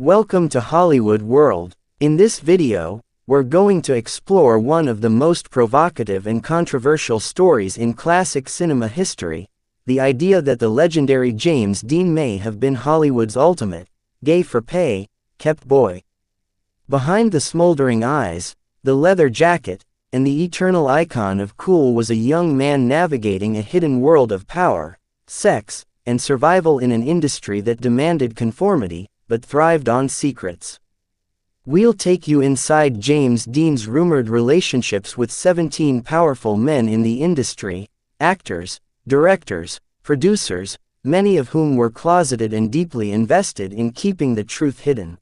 Welcome to Hollywood World. In this video, we're going to explore one of the most provocative and controversial stories in classic cinema history, the idea that the legendary James Dean may have been Hollywood's ultimate, gay-for-pay, kept boy. Behind the smoldering eyes, the leather jacket, and the eternal icon of cool was a young man navigating a hidden world of power, sex, and survival in an industry that demanded conformity, but thrived on secrets. We'll take you inside James Dean's rumored relationships with 17 powerful men in the industry, actors, directors, producers, many of whom were closeted and deeply invested in keeping the truth hidden.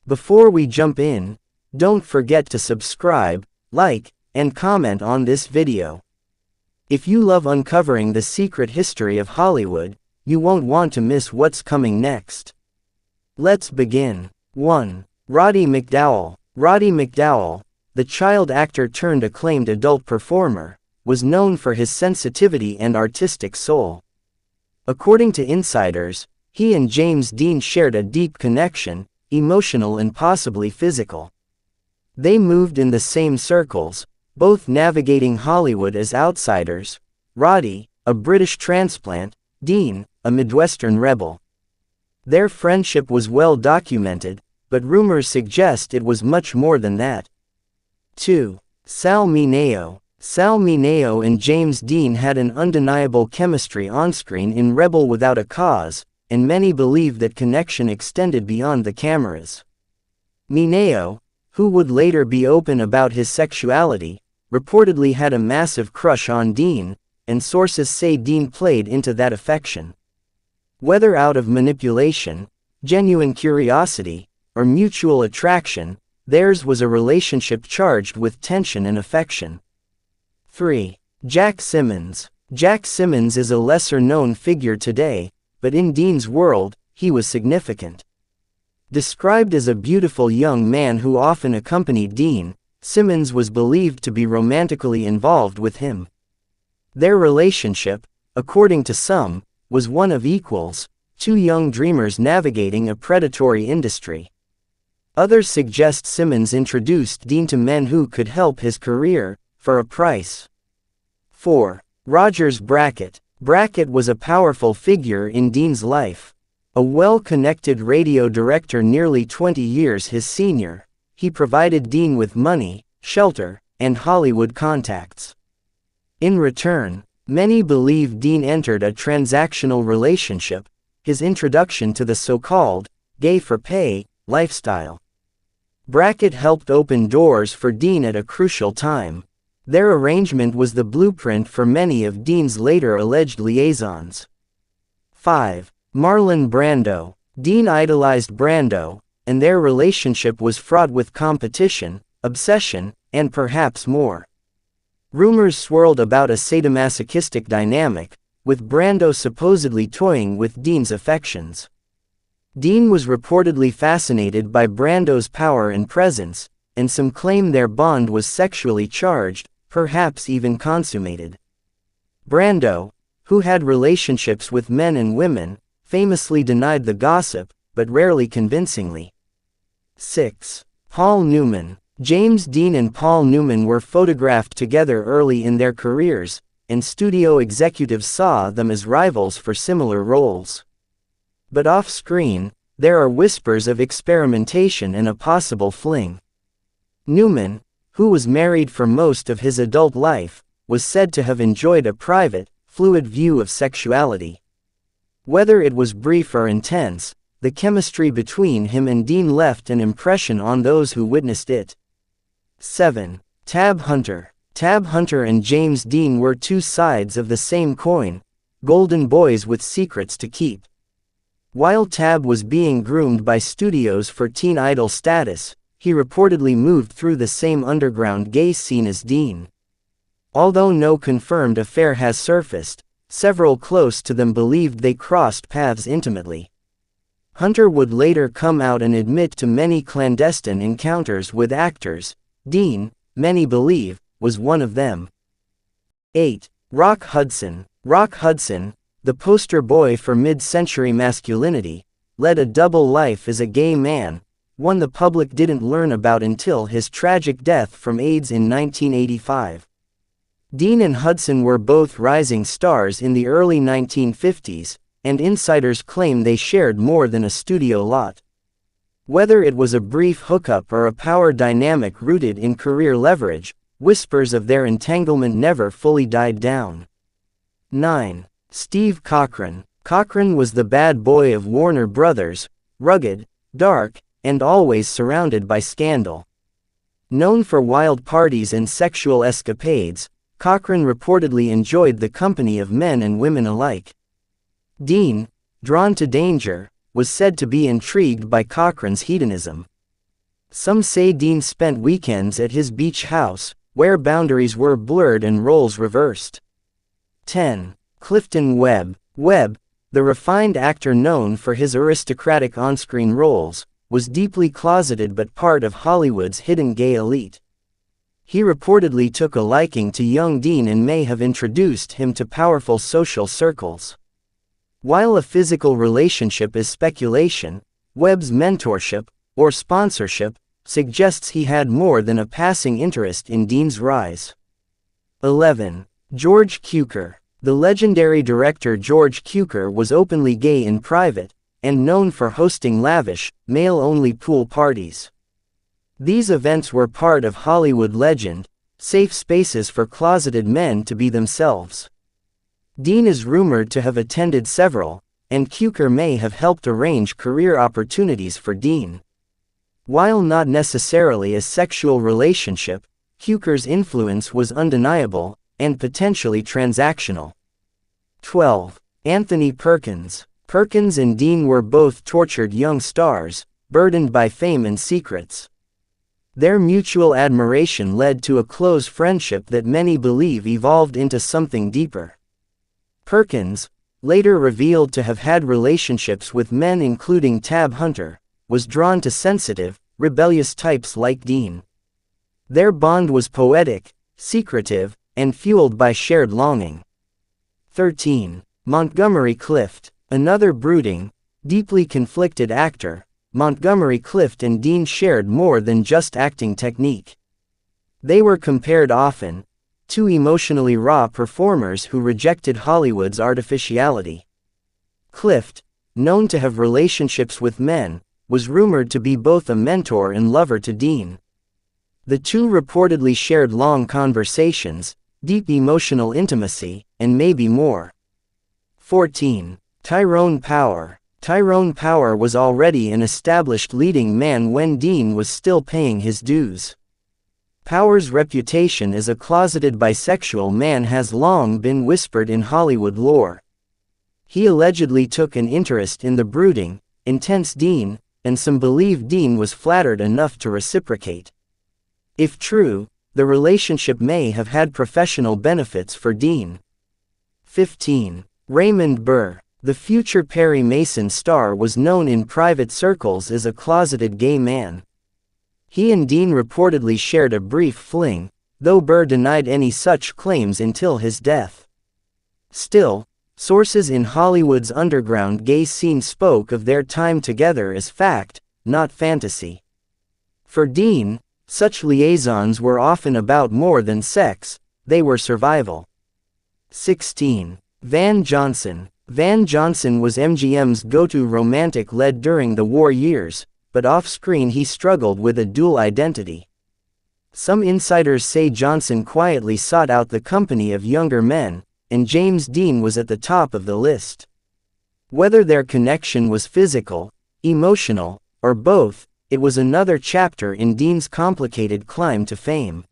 Before we jump in, don't forget to subscribe, like, and comment on this video. If you love uncovering the secret history of Hollywood, you won't want to miss what's coming next. Let's begin. 1. Roddy McDowall. Roddy McDowall, the child actor turned acclaimed adult performer, was known for his sensitivity and artistic soul. According to insiders, he and James Dean shared a deep connection, emotional and possibly physical. They moved in the same circles, both navigating Hollywood as outsiders, Roddy, a British transplant, Dean, a Midwestern rebel. Their friendship was well documented, but rumors suggest it was much more than that. 2. Sal Mineo. Sal Mineo and James Dean had an undeniable chemistry on-screen in Rebel Without a Cause, and many believe that connection extended beyond the cameras. Mineo, who would later be open about his sexuality, reportedly had a massive crush on Dean, and sources say Dean played into that affection. Whether out of manipulation, genuine curiosity, or mutual attraction, theirs was a relationship charged with tension and affection. 3. Jack Simmons. Jack Simmons is a lesser-known figure today, but in Dean's world, he was significant. Described as a beautiful young man who often accompanied Dean, Simmons was believed to be romantically involved with him. Their relationship, according to some, was one of equals, two young dreamers navigating a predatory industry. Others suggest Simmons introduced Dean to men who could help his career, for a price. 4. Rogers Brackett. Brackett was a powerful figure in Dean's life. A well-connected radio director nearly 20 years his senior, he provided Dean with money, shelter, and Hollywood contacts. In return, many believe Dean entered a transactional relationship, his introduction to the so-called gay-for-pay lifestyle. Brackett helped open doors for Dean at a crucial time. Their arrangement was the blueprint for many of Dean's later alleged liaisons. 5. Marlon Brando. Dean idolized Brando, and their relationship was fraught with competition, obsession, and perhaps more. Rumors swirled about a sadomasochistic dynamic, with Brando supposedly toying with Dean's affections. Dean was reportedly fascinated by Brando's power and presence, and some claim their bond was sexually charged, perhaps even consummated. Brando, who had relationships with men and women, famously denied the gossip, but rarely convincingly. 6. Paul Newman. James Dean and Paul Newman were photographed together early in their careers, and studio executives saw them as rivals for similar roles. But off-screen, there are whispers of experimentation and a possible fling. Newman, who was married for most of his adult life, was said to have enjoyed a private, fluid view of sexuality. Whether it was brief or intense, the chemistry between him and Dean left an impression on those who witnessed it. 7. Tab Hunter. Tab Hunter and James Dean were two sides of the same coin, golden boys with secrets to keep. While Tab was being groomed by studios for teen idol status, he reportedly moved through the same underground gay scene as Dean. Although no confirmed affair has surfaced, several close to them believed they crossed paths intimately. Hunter would later come out and admit to many clandestine encounters with actors. Dean, many believe, was one of them. 8. Rock Hudson. Rock Hudson, the poster boy for mid-century masculinity, led a double life as a gay man, one the public didn't learn about until his tragic death from AIDS in 1985. Dean and Hudson were both rising stars in the early 1950s, and insiders claim they shared more than a studio lot. Whether it was a brief hookup or a power dynamic rooted in career leverage, whispers of their entanglement never fully died down. 9. Steve Cochran. Cochran was the bad boy of Warner Brothers, rugged, dark, and always surrounded by scandal. Known for wild parties and sexual escapades, Cochran reportedly enjoyed the company of men and women alike. Dean, drawn to danger, was said to be intrigued by Cochran's hedonism. Some say Dean spent weekends at his beach house, where boundaries were blurred and roles reversed. 10. Clifton Webb. Webb, the refined actor known for his aristocratic on-screen roles, was deeply closeted but part of Hollywood's hidden gay elite. He reportedly took a liking to young Dean and may have introduced him to powerful social circles. While a physical relationship is speculation, Webb's mentorship, or sponsorship, suggests he had more than a passing interest in Dean's rise. 11. George Cukor. The legendary director George Cukor was openly gay in private, and known for hosting lavish, male-only pool parties. These events were part of Hollywood legend, safe spaces for closeted men to be themselves. Dean is rumored to have attended several, and Cukor may have helped arrange career opportunities for Dean. While not necessarily a sexual relationship, Cukor's influence was undeniable, and potentially transactional. 12. Anthony Perkins. Perkins and Dean were both tortured young stars, burdened by fame and secrets. Their mutual admiration led to a close friendship that many believe evolved into something deeper. Perkins, later revealed to have had relationships with men including Tab Hunter, was drawn to sensitive, rebellious types like Dean. Their bond was poetic, secretive, and fueled by shared longing. 13. Montgomery Clift. Another brooding, deeply conflicted actor, Montgomery Clift and Dean shared more than just acting technique. They were compared often, two emotionally raw performers who rejected Hollywood's artificiality. Clift, known to have relationships with men, was rumored to be both a mentor and lover to Dean. The two reportedly shared long conversations, deep emotional intimacy, and maybe more. 14. Tyrone Power. Tyrone Power was already an established leading man when Dean was still paying his dues. Power's reputation as a closeted bisexual man has long been whispered in Hollywood lore. He allegedly took an interest in the brooding, intense Dean, and some believe Dean was flattered enough to reciprocate. If true, the relationship may have had professional benefits for Dean. 15. Raymond Burr. The future Perry Mason star was known in private circles as a closeted gay man. He and Dean reportedly shared a brief fling, though Burr denied any such claims until his death. Still, sources in Hollywood's underground gay scene spoke of their time together as fact, not fantasy. For Dean, such liaisons were often about more than sex, they were survival. 16. Van Johnson. Van Johnson was MGM's go-to romantic lead during the war years, but off-screen he struggled with a dual identity. Some insiders say Johnson quietly sought out the company of younger men, and James Dean was at the top of the list. Whether their connection was physical, emotional, or both, it was another chapter in Dean's complicated climb to fame.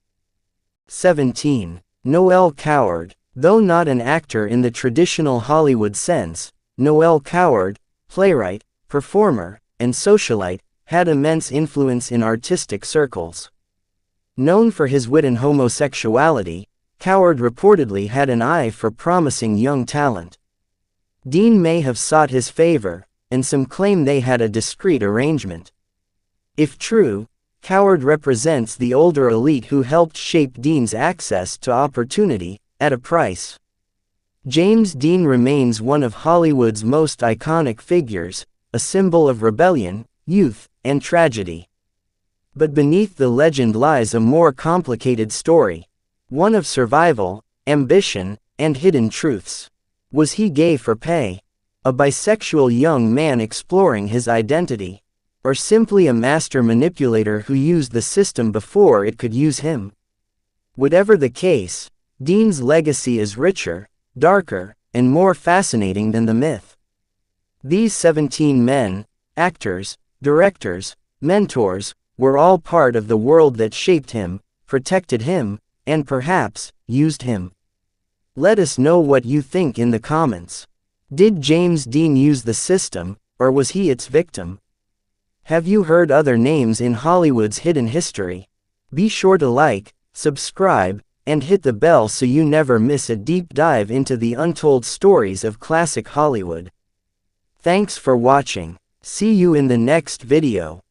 17. Noel Coward. Though not an actor in the traditional Hollywood sense, Noel Coward, playwright, performer, and socialite, had immense influence in artistic circles. Known for his wit and homosexuality, Coward reportedly had an eye for promising young talent. Dean may have sought his favor, and some claim they had a discreet arrangement. If true, Coward represents the older elite who helped shape Dean's access to opportunity, at a price. James Dean remains one of Hollywood's most iconic figures, a symbol of rebellion, youth, and tragedy. But beneath the legend lies a more complicated story. One of survival, ambition, and hidden truths. Was he gay for pay? A bisexual young man exploring his identity? Or simply a master manipulator who used the system before it could use him? Whatever the case, Dean's legacy is richer, darker, and more fascinating than the myth. These 17 men, actors, directors, mentors, were all part of the world that shaped him, protected him, and perhaps, used him. Let us know what you think in the comments. Did James Dean use the system, or was he its victim? Have you heard other names in Hollywood's hidden history? Be sure to like, subscribe, and hit the bell so you never miss a deep dive into the untold stories of classic Hollywood. Thanks for watching. See you in the next video.